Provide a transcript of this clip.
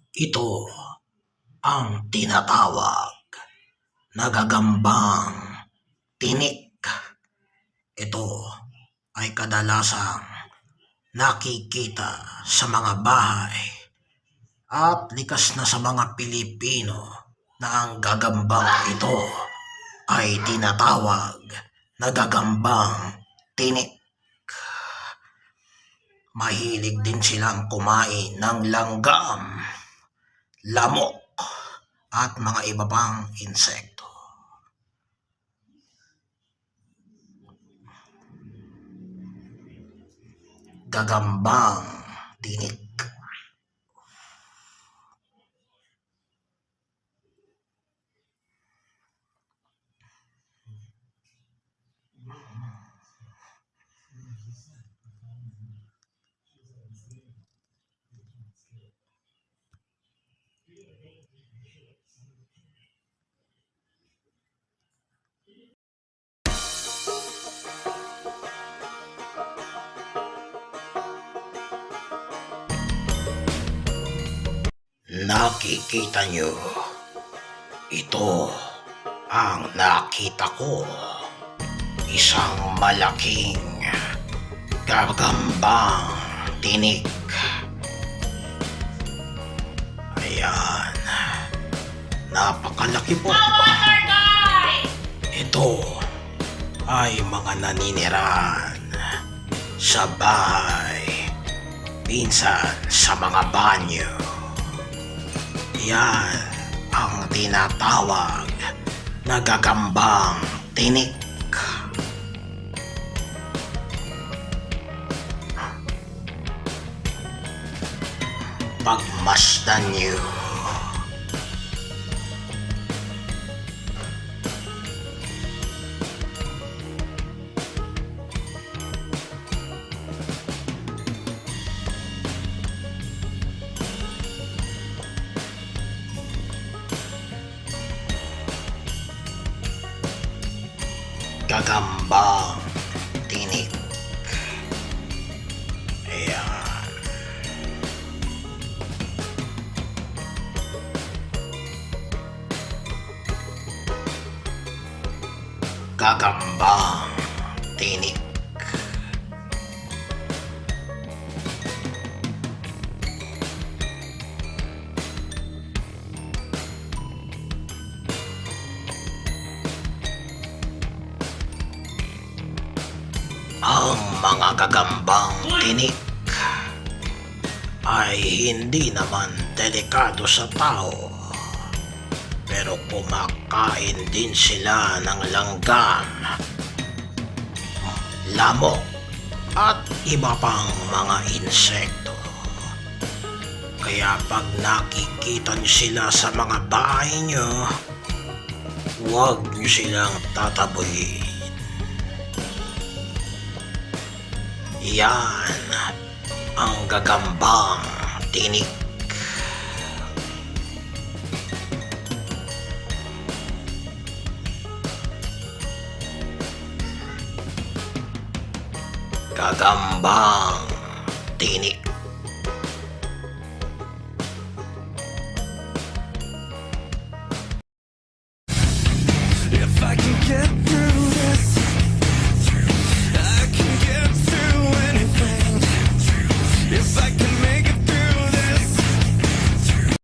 Ito ang tinatawag na gagambang tinik. Ito ay kadalasang nakikita sa mga bahay at likas na sa mga Pilipino na ang gagambang ito ay tinatawag na gagambang tinik. Mahilig din silang kumain ng langgam, lamok at mga iba pang insekto. Gagambang tinik. Nakikita nyo, ito ang nakita ko. Isang malaking gagambang tinik. Ayan, napakalaki po. Ito ay mga naninirahan sa bahay, minsan sa mga banyo. Yan ang tinatawag na gagambang tinik. Pagmasdan niyo. Gagambang tinik. Ayan. Gagambang tinik. Ang mga gagambang tinik ay hindi naman delikado sa tao, pero kumakain din sila ng langgam, lamok at iba pang mga insekto. Kaya pag nakikita niyo sila sa mga bahay niyo, huwag niyo silang tataboy. Yan ang gagambang tinik. Gagambang tinik.